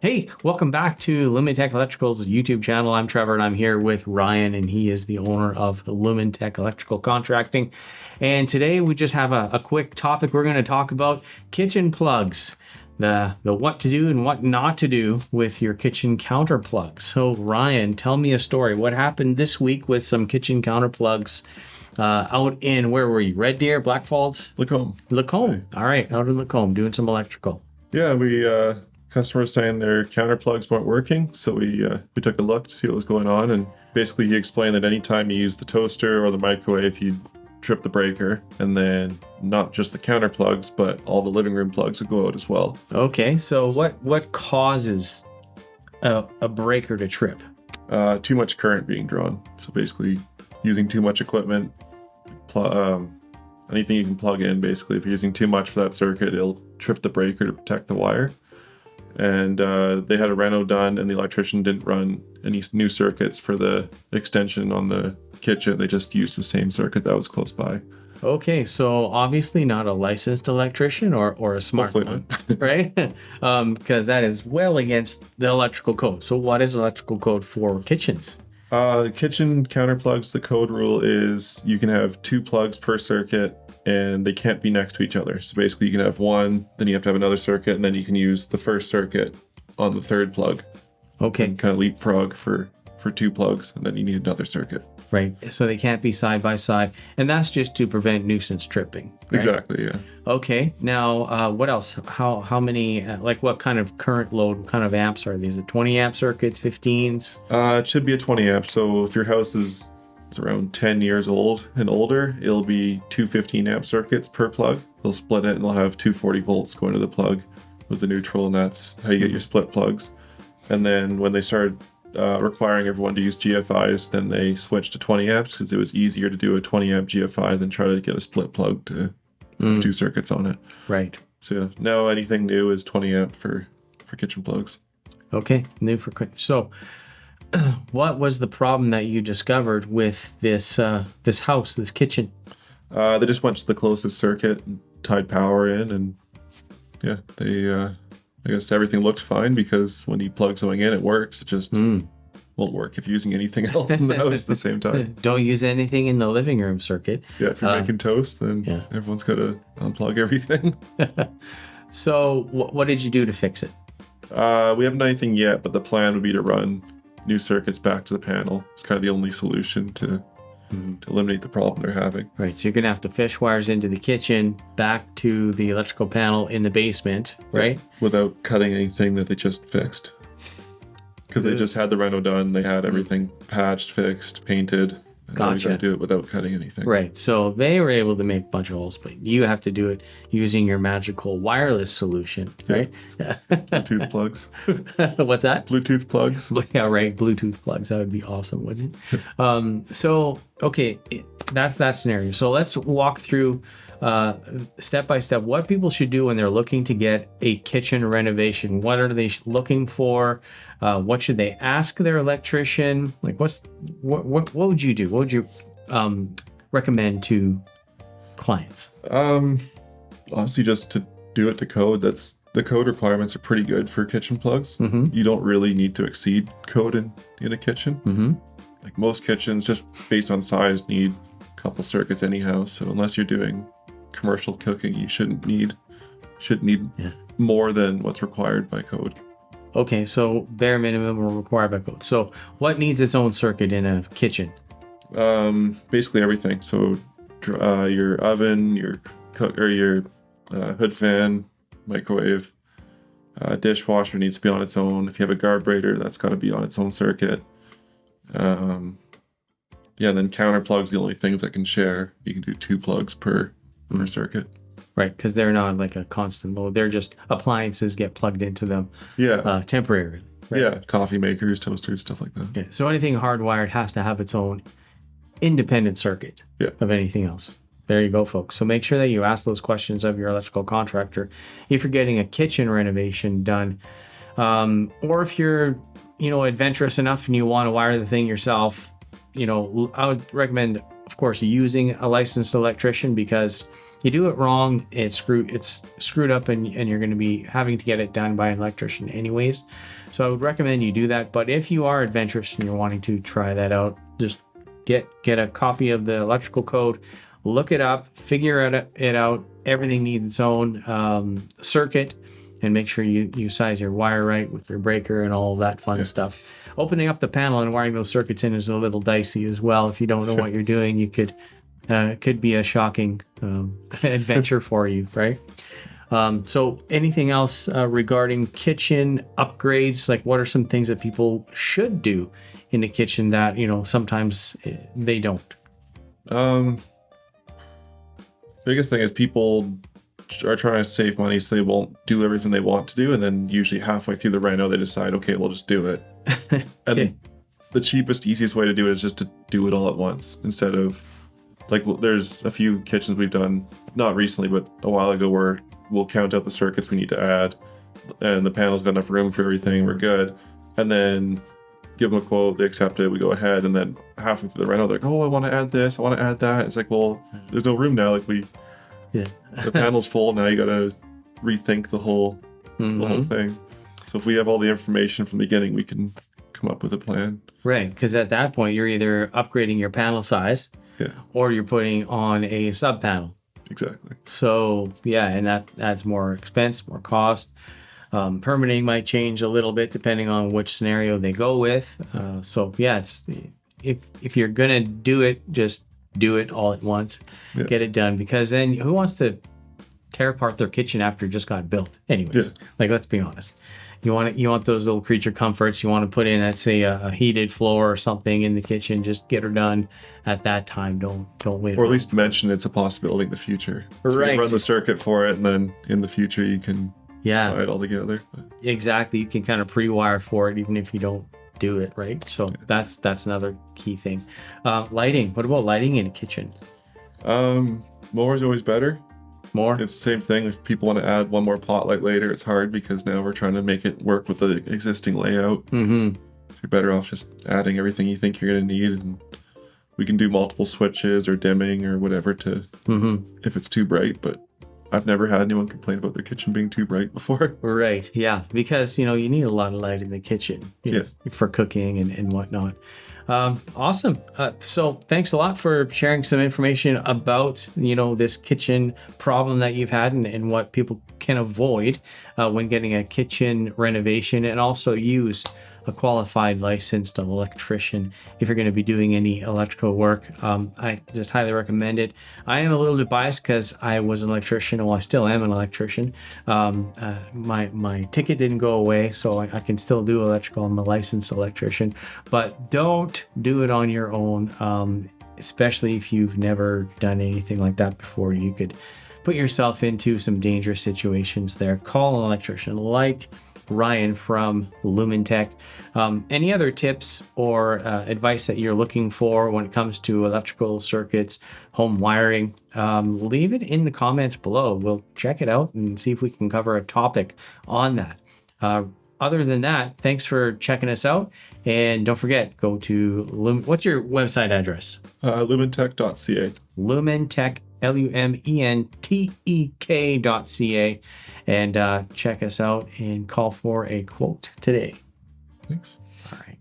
Hey, welcome back to Lumentek Electrical's YouTube channel. I'm Trevor and I'm here with Ryan, and he is the owner of Lumentek Electrical Contracting. And today we just have a quick topic. We're going to talk about kitchen plugs, the what to do and what not to do with your kitchen counter plugs. So Ryan, tell me a story. What happened this week with some kitchen counter plugs out in, where were you? Red Deer, Blackfalds? Lacombe. All right, out in Lacombe doing some electrical. Yeah, we customers saying their counter plugs weren't working, so we took a look to see what was going on, and basically he explained that anytime you use the toaster or the microwave, you trip the breaker, and then not just the counter plugs, but all the living room plugs would go out as well. Okay, so what causes a breaker to trip? Too much current being drawn. So basically, using too much equipment, anything you can plug in. Basically, if you're using too much for that circuit, it'll trip the breaker to protect the wire. And they had a reno done, and the electrician didn't run any new circuits for the extension on the kitchen. They just used the same circuit that was close by. Okay, so obviously not a licensed electrician or a smart one, right? Because that is well against the electrical code. So what is electrical code for kitchens? Kitchen counter plugs, the code rule is you can have 2 plugs per circuit, and they can't be next to each other. So basically you can have one, then you have to have another circuit, and then you can use the first circuit on the third plug. Okay. And kind of leapfrog for 2 plugs, and then you need another circuit. Right. So they can't be side by side. And that's just to prevent nuisance tripping. Right? Exactly, yeah. Okay. Now, what else? How many, what kind of current load, what kind of amps are these? 20 amp circuits, 15s? It should be a 20 amp. So if your house is around 10 years old and older, it'll be 2 15 amp circuits per plug. They'll split it, and they'll have 240 volts going to the plug with the neutral, and that's how you get your split plugs. And then when they started requiring everyone to use GFIs, then they switched to 20 amps because it was easier to do a 20 amp GFI than try to get a split plug to have 2 circuits on it. Right. So yeah, now anything new is 20 amp for kitchen plugs. Okay, new for kitchen. So what was the problem that you discovered with this house, this kitchen? They just went to the closest circuit and tied power in, and yeah, they I guess everything looked fine because when you plug something in, it works. It just won't work if you're using anything else in the house at the same time. Don't use anything in the living room circuit. Yeah, if you're making toast, then everyone's got to unplug everything. So what did you do to fix it? We haven't done anything yet, but the plan would be to run new circuits back to the panel. It's kind of the only solution to eliminate the problem they're having. Right, so you're gonna have to fish wires into the kitchen, back to the electrical panel in the basement, right? Without cutting anything that they just fixed. Because they just had the reno done, they had everything patched, fixed, painted. And now we gotta do it without cutting anything. Right, so they were able to make a bunch of holes, but you have to do it using your magical wireless solution, right? Bluetooth plugs. What's that? Bluetooth plugs. Yeah, right, Bluetooth plugs. That would be awesome, wouldn't it? So, okay, that's that scenario. So let's walk through step by step what people should do when they're looking to get a kitchen renovation. What are they looking for? What should they ask their electrician? Like, what would you do? What would you recommend to clients? Honestly, just to do it to code. The code requirements are pretty good for kitchen plugs. You don't really need to exceed code in a kitchen. Like most kitchens, just based on size, need a couple circuits anyhow. So unless you're doing commercial cooking, you shouldn't need more than what's required by code. Okay, so bare minimum or required by code. So what needs its own circuit in a kitchen? Basically everything. So your oven, your hood fan, microwave, dishwasher needs to be on its own. If you have a carburetor, that's got to be on its own circuit. And then counter plugs, the only things that can share. You can do 2 plugs per circuit. Right, because they're not like a constant load. They're just appliances get plugged into them temporarily. Right? Yeah, coffee makers, toasters, stuff like that. Yeah. So anything hardwired has to have its own independent circuit of anything else. There you go, folks. So make sure that you ask those questions of your electrical contractor if you're getting a kitchen renovation done. Or if you're, adventurous enough and you want to wire the thing yourself, I would recommend of course, using a licensed electrician, because you do it wrong, it's screwed up, and you're going to be having to get it done by an electrician anyways. So I would recommend you do that. But if you are adventurous and you're wanting to try that out, just get a copy of the electrical code, look it up, figure it out. Everything needs its own circuit, and make sure you size your wire right with your breaker and all of that fun stuff. Opening up the panel and wiring those circuits in is a little dicey as well. If you don't know what you're doing, you could be a shocking adventure for you, right? So anything else regarding kitchen upgrades? Like, what are some things that people should do in the kitchen that, sometimes they don't? Biggest thing is people are trying to save money, so they won't do everything they want to do, and then usually halfway through the reno they decide, okay, we'll just do it. And the cheapest, easiest way to do it is just to do it all at once, instead of, like, there's a few kitchens we've done, not recently, but a while ago, where we'll count out the circuits we need to add, and the panel's got enough room for everything, we're good, and then give them a quote, they accept it, we go ahead, and then halfway through the reno, they're like, oh, I want to add this, I want to add that. It's like, well, there's no room now. Like, the panel's full, now you got to rethink the whole thing. So if we have all the information from the beginning, we can come up with a plan. Right, because at that point, you're either upgrading your panel size, or you're putting on a sub panel. Exactly. So, and that adds more expense, more cost. Permitting might change a little bit depending on which scenario they go with. It's if you're gonna do it, just do it all at once, get it done, because then who wants to tear apart their kitchen after it just got built? Anyways, like, let's be honest. You want those little creature comforts. You want to put in, let's say, a heated floor or something in the kitchen. Just get her done at that time. Don't wait. Or at least mention it's a possibility in the future. So right. You run the circuit for it, and then in the future you can tie it all together. Exactly. You can kind of pre-wire for it, even if you don't do it, right? So that's another key thing. Lighting. What about lighting in a kitchen? More is always better. More? It's the same thing. If people want to add one more pot light later, it's hard, because now we're trying to make it work with the existing layout. Mm-hmm. You're better off just adding everything you think you're going to need, and we can do multiple switches or dimming or whatever to if it's too bright, but I've never had anyone complain about their kitchen being too bright before. Right, yeah, because, you need a lot of light in the kitchen for cooking and whatnot. Awesome. So thanks a lot for sharing some information about, this kitchen problem that you've had, and what people can avoid when getting a kitchen renovation, and also use a qualified licensed electrician if you're going to be doing any electrical work. I just highly recommend it. I am a little bit biased because I was an electrician. Well, I still am an electrician. My ticket didn't go away, so I can still do electrical. I'm a licensed electrician, but don't do it on your own, especially if you've never done anything like that before. You could put yourself into some dangerous situations there. Call an electrician like Ryan from Lumentek. Any other tips or advice that you're looking for when it comes to electrical circuits, home wiring, leave it in the comments below. We'll check it out and see if we can cover a topic on that. Other than that, thanks for checking us out, and don't forget, go to what's your website address? Lumentek.ca. Lumentek, Lumentek.ca, and check us out and call for a quote today. Thanks. All right.